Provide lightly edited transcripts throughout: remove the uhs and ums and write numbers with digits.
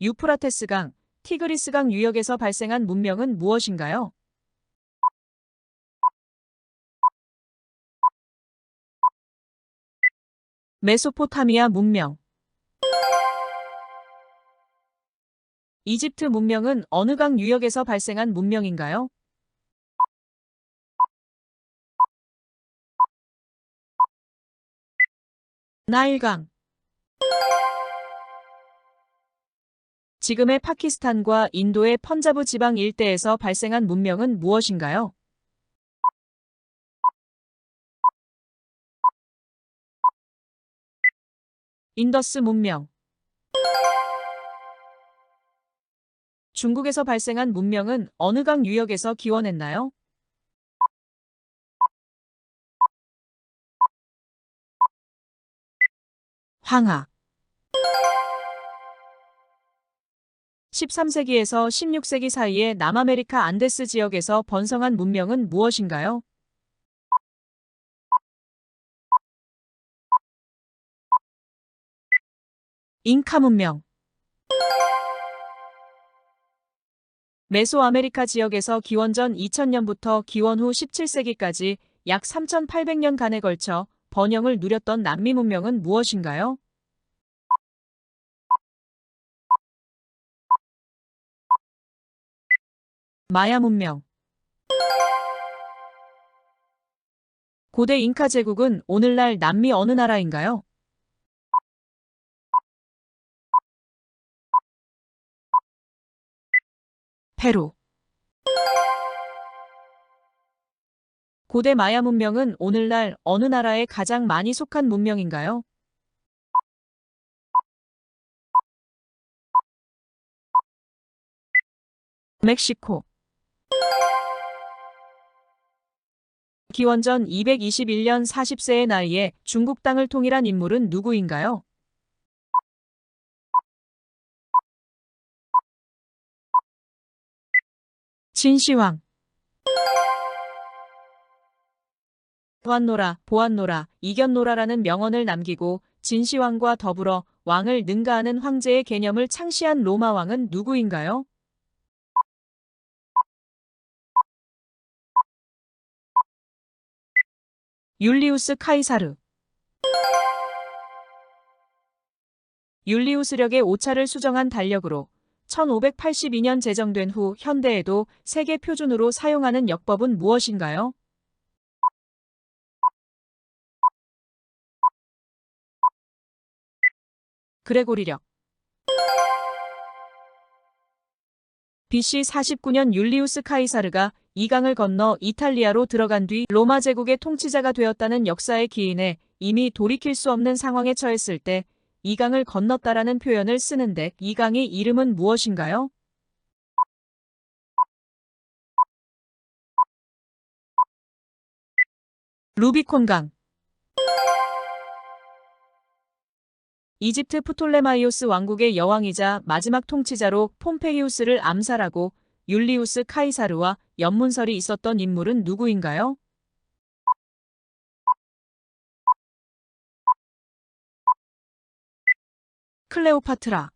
유프라테스강, 티그리스강 유역에서 발생한 문명은 무엇인가요? 메소포타미아 문명. 이집트 문명은 어느 강 유역에서 발생한 문명인가요? 나일강. 지금의 파키스탄과 인도의 펀자브 지방 일대에서 발생한 문명은 무엇인가요? 인더스 문명. 중국에서 발생한 문명은 어느 강 유역에서 기원했나요? 황하. 13세기에서 16세기 사이에 남아메리카 안데스 지역에서 번성한 문명은 무엇인가요? 잉카 문명. 메소아메리카 지역에서 기원전 2000년부터 기원 후 17세기까지 약 3800년간에 걸쳐 번영을 누렸던 남미 문명은 무엇인가요? 마야 문명. 고대 잉카 제국은 오늘날 남미 어느 나라인가요? 페루. 고대 마야 문명은 오늘날 어느 나라에 가장 많이 속한 문명인가요? 멕시코. 기원전 221년 40세의 나이에 중국 땅을 통일한 인물은 누구인가요? 진시황. 보안노라, 이견노라라는 명언을 남기고 진시황과 더불어 왕을 능가하는 황제의 개념을 창시한 로마 왕은 누구인가요? 율리우스 카이사르. 율리우스력의 오차를 수정한 달력으로 1582년 제정된 후 현대에도 세계 표준으로 사용하는 역법은 무엇인가요? 그레고리력. BC 49년 율리우스 카이사르가 이강을 건너 이탈리아로 들어간 뒤 로마 제국의 통치자가 되었다는 역사의 기인에 이미 돌이킬 수 없는 상황에 처했을 때 이강을 건넜다라는 표현을 쓰는데 이 강의 이름은 무엇인가요? 루비콘강. 이집트 프톨레마이오스 왕국의 여왕이자 마지막 통치자로 폼페이우스를 암살하고 율리우스 카이사르와 연문설이 있었던 인물은 누구인가요? 클레오파트라.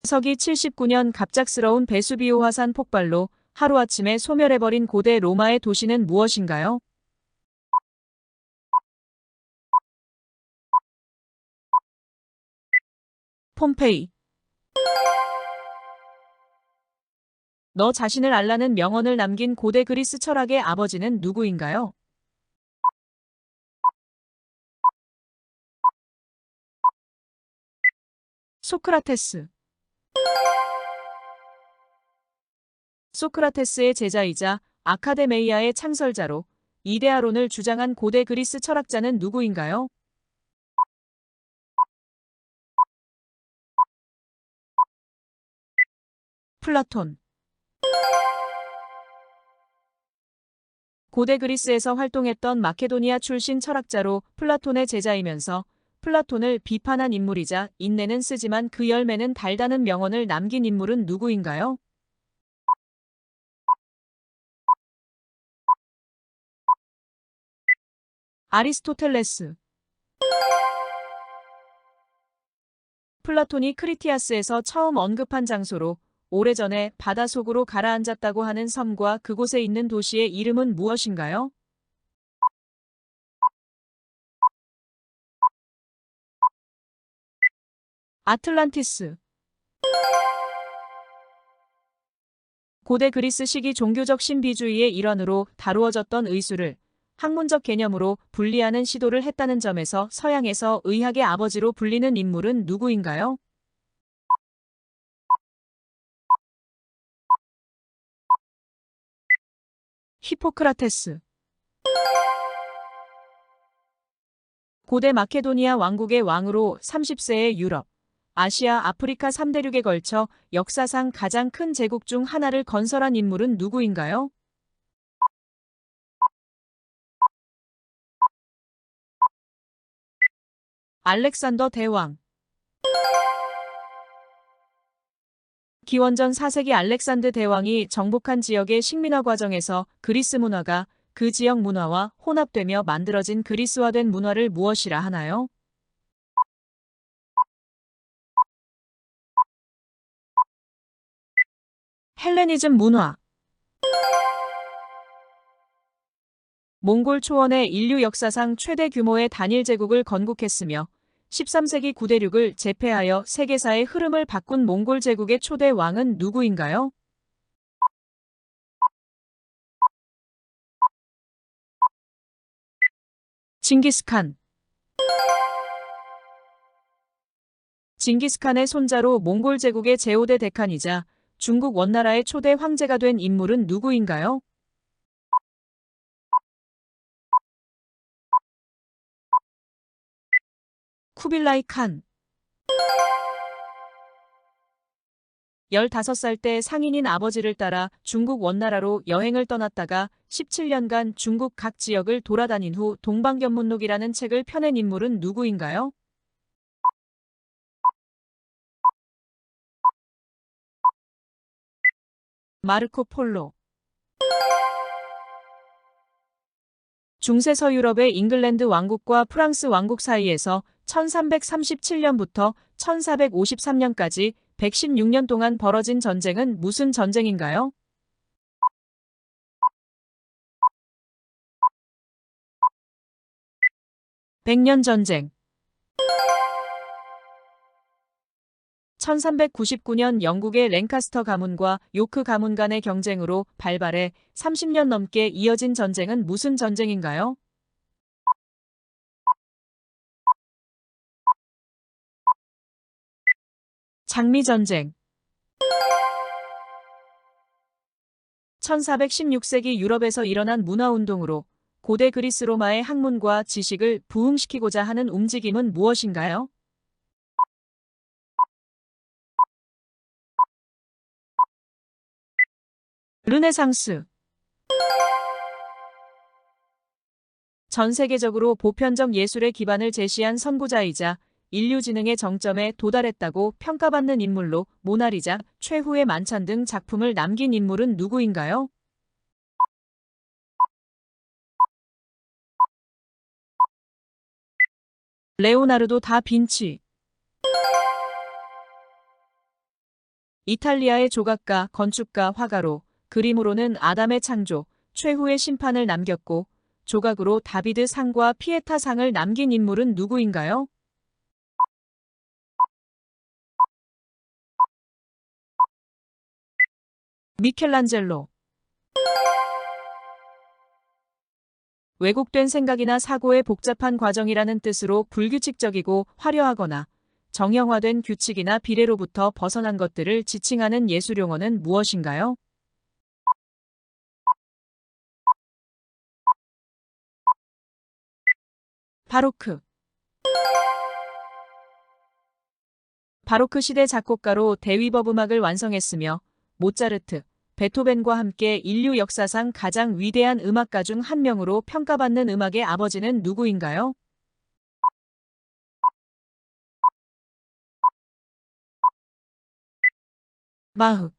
서기 79년 갑작스러운 베수비오 화산 폭발로 하루아침에 소멸해버린 고대 로마의 도시는 무엇인가요? 폼페이. 너 자신을 알라는 명언을 남긴 고대 그리스 철학의 아버지는 누구인가요? 소크라테스. 소크라테스의 제자이자 아카데메이아의 창설자로 이데아론을 주장한 고대 그리스 철학자는 누구인가요? 플라톤. 고대 그리스에서 활동했던 마케도니아 출신 철학자로 플라톤의 제자이면서 플라톤을 비판한 인물이자 인내는 쓰지만 그 열매는 달다는 명언을 남긴 인물은 누구인가요? 아리스토텔레스. 플라톤이 크리티아스에서 처음 언급한 장소로 오래전에 바다 속으로 가라앉았다고 하는 섬과 그곳에 있는 도시의 이름은 무엇인가요? 아틀란티스. 고대 그리스 시기 종교적 신비주의의 일환으로 다루어졌던 의술을 학문적 개념으로 분리하는 시도를 했다는 점에서 서양에서 의학의 아버지로 불리는 인물은 누구인가요? 히포크라테스. 고대 마케도니아 왕국의 왕으로 30세의 유럽, 아시아, 아프리카 3대륙에 걸쳐 역사상 가장 큰 제국 중 하나를 건설한 인물은 누구인가요? 알렉산더 대왕. 기원전 4세기 알렉산드 대왕이 정복한 지역의 식민화 과정에서 그리스 문화가 그 지역 문화와 혼합되며 만들어진 그리스화된 문화를 무엇이라 하나요? 헬레니즘 문화. 몽골 초원의 인류 역사상 최대 규모의 단일 제국을 건국했으며 13세기 구대륙을 제패하여 세계사의 흐름을 바꾼 몽골 제국의 초대 왕은 누구인가요? 징기스칸. 징기스칸의 손자로 몽골 제국의 제5대 대칸이자 중국 원나라의 초대 황제가 된 인물은 누구인가요? 쿠빌라이 칸. 15살 때 상인인 아버지를 따라 중국 원나라로 여행을 떠났다가 17년간 중국 각 지역을 돌아다닌 후 동방견문록이라는 책을 펴낸 인물은 누구인가요? 마르코 폴로. 중세 서유럽의 잉글랜드 왕국과 프랑스 왕국 사이에서 1337년부터 1453년까지 116년 동안 벌어진 전쟁은 무슨 전쟁인가요? 백년전쟁. 1399년 영국의 랭카스터 가문과 요크 가문 간의 경쟁으로 발발해 30년 넘게 이어진 전쟁은 무슨 전쟁인가요? 장미전쟁. 1416세기 유럽에서 일어난 문화운동으로 고대 그리스 로마의 학문과 지식을 부흥시키고자 하는 움직임은 무엇인가요? 르네상스. 전 세계적으로 보편적 예술의 기반을 제시한 선구자이자 인류 지능의 정점에 도달했다고 평가받는 인물로 모나리자, 최후의 만찬 등 작품을 남긴 인물은 누구인가요? 레오나르도 다 빈치. 이탈리아의 조각가, 건축가, 화가로 그림으로는 아담의 창조, 최후의 심판을 남겼고 조각으로 다비드 상과 피에타 상을 남긴 인물은 누구인가요? 미켈란젤로. 왜곡된 생각이나 사고의 복잡한 과정이라는 뜻으로 불규칙적이고 화려하거나 정형화된 규칙이나 비례로부터 벗어난 것들을 지칭하는 예술 용어는 무엇인가요? 바로크. 바로크 시대 작곡가로 대위법 음악을 완성했으며 모차르트, 베토벤과 함께 인류 역사상 가장 위대한 음악가 중 한 명으로 평가받는 음악의 아버지는 누구인가요? 마흐.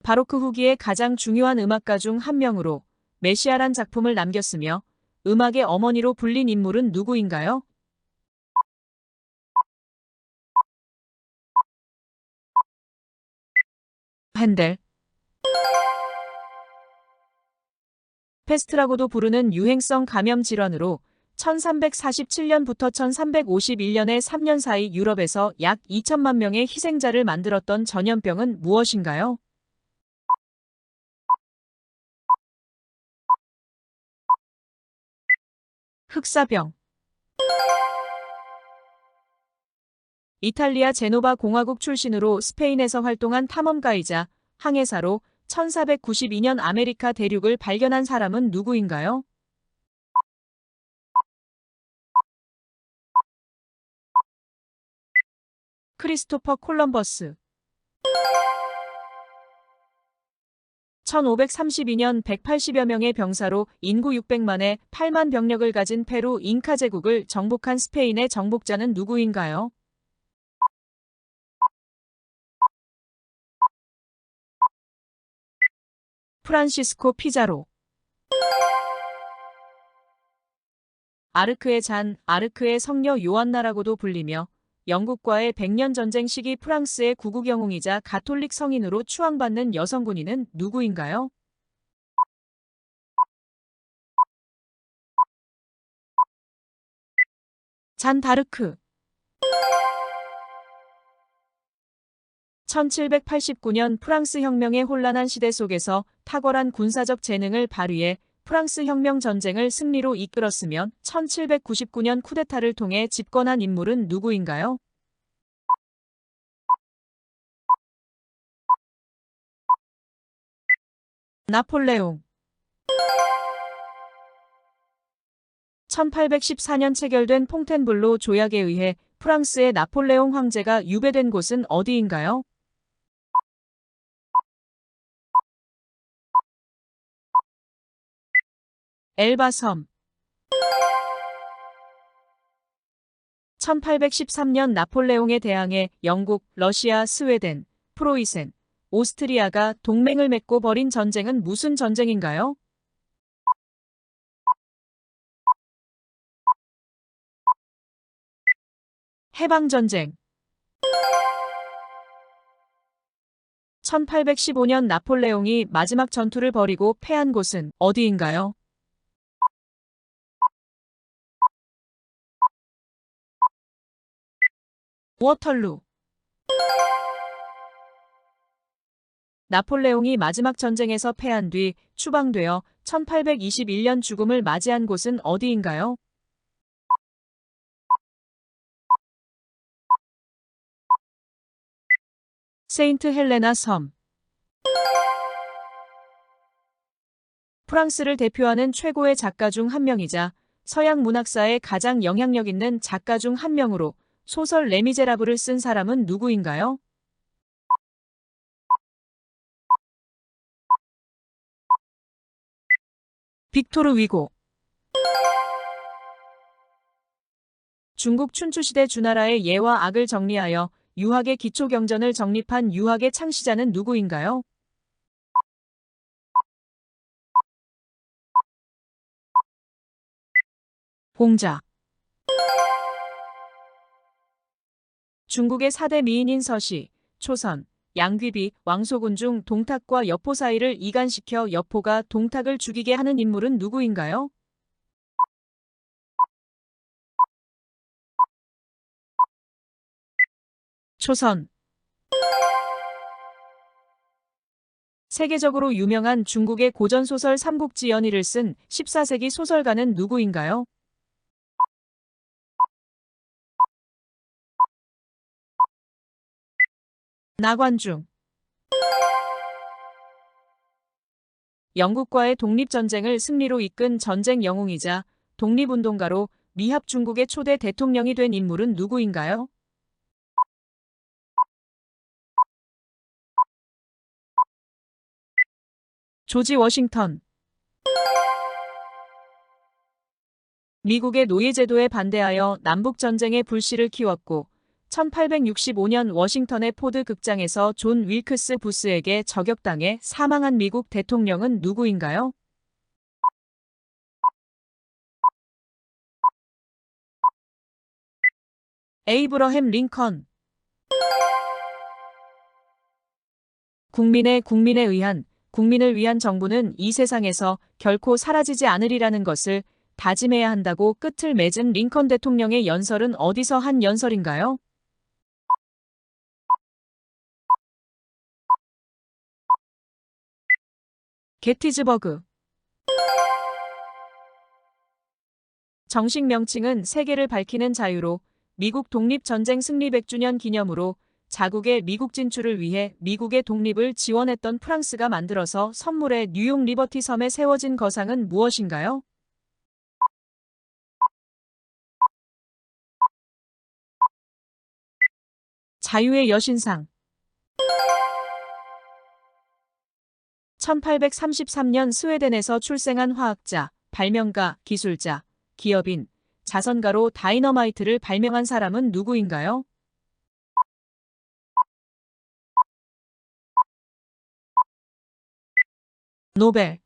바로크 후기의 가장 중요한 음악가 중 한 명으로 메시아란 작품을 남겼으며 음악의 어머니로 불린 인물은 누구인가요? 핸델. 패스트라고도 부르는 유행성 감염 질환으로 1347년부터 1351년의 3년 사이 유럽에서 약 2천만 명의 희생자를 만들었던 전염병은 무엇인가요? 흑사병. 이탈리아 제노바 공화국 출신으로 스페인에서 활동한 탐험가이자 항해사로 1492년 아메리카 대륙을 발견한 사람은 누구인가요? 크리스토퍼 콜럼버스. 1532년 180여 명의 병사로 인구 600만에 8만 병력을 가진 페루 잉카 제국을 정복한 스페인의 정복자는 누구인가요? 프란시스코 피자로. 아르크의 잔, 아르크의 성녀 요한나라고도 불리며 영국과의 100년 전쟁 시기 프랑스의 구국 영웅이자 가톨릭 성인으로 추앙받는 여성 군인은 누구인가요? 잔 다르크. 1789년 프랑스 혁명의 혼란한 시대 속에서 탁월한 군사적 재능을 발휘해 프랑스 혁명 전쟁을 승리로 이끌었으며 1799년 쿠데타를 통해 집권한 인물은 누구인가요? 나폴레옹. 1814년 체결된 퐁텐블로 조약에 의해 프랑스의 나폴레옹 황제가 유배된 곳은 어디인가요? 엘바섬. 1813년 나폴레옹에 대항해 영국, 러시아, 스웨덴, 프로이센, 오스트리아가 동맹을 맺고 벌인 전쟁은 무슨 전쟁인가요? 해방전쟁. 1815년 나폴레옹이 마지막 전투를 벌이고 패한 곳은 어디인가요? 워털루. 나폴레옹이 마지막 전쟁에서 패한 뒤 추방되어 1821년 죽음을 맞이한 곳은 어디인가요? 세인트 헬레나 섬. 프랑스를 대표하는 최고의 작가 중 한 명이자 서양 문학사에 가장 영향력 있는 작가 중 한 명으로 소설 레미제라블을 쓴 사람은 누구인가요? 빅토르 위고. 중국 춘추시대 주나라의 예와 악을 정리하여 유학의 기초경전을 정립한 유학의 창시자는 누구인가요? 공자. 중국의 4대 미인인 서시, 초선, 양귀비, 왕소군 중 동탁과 여포 사이를 이간시켜 여포가 동탁을 죽이게 하는 인물은 누구인가요? 초선. 세계적으로 유명한 중국의 고전소설 삼국지연의를 쓴 14세기 소설가는 누구인가요? 나관중. 영국과의 독립전쟁을 승리로 이끈 전쟁 영웅이자 독립운동가로 미합 중국의 초대 대통령이 된 인물은 누구인가요? 조지 워싱턴. 미국의 노예제도에 반대하여 남북전쟁의 불씨를 키웠고 1865년 워싱턴의 포드 극장에서 존 윌크스 부스에게 저격당해 사망한 미국 대통령은 누구인가요? 에이브러햄 링컨. 국민에 의한, 국민을 위한 정부는 이 세상에서 결코 사라지지 않으리라는 것을 다짐해야 한다고 끝을 맺은 링컨 대통령의 연설은 어디서 한 연설인가요? 게티즈버그. 정식 명칭은 세계를 밝히는 자유로 미국 독립전쟁 승리 100주년 기념으로 자국의 미국 진출을 위해 미국의 독립을 지원했던 프랑스가 만들어서 선물해 뉴욕 리버티 섬에 세워진 거상은 무엇인가요? 자유의 여신상. 1833년 스웨덴에서 출생한 화학자, 발명가, 기술자, 기업인, 자선가로 다이너마이트를 발명한 사람은 누구인가요? 노벨.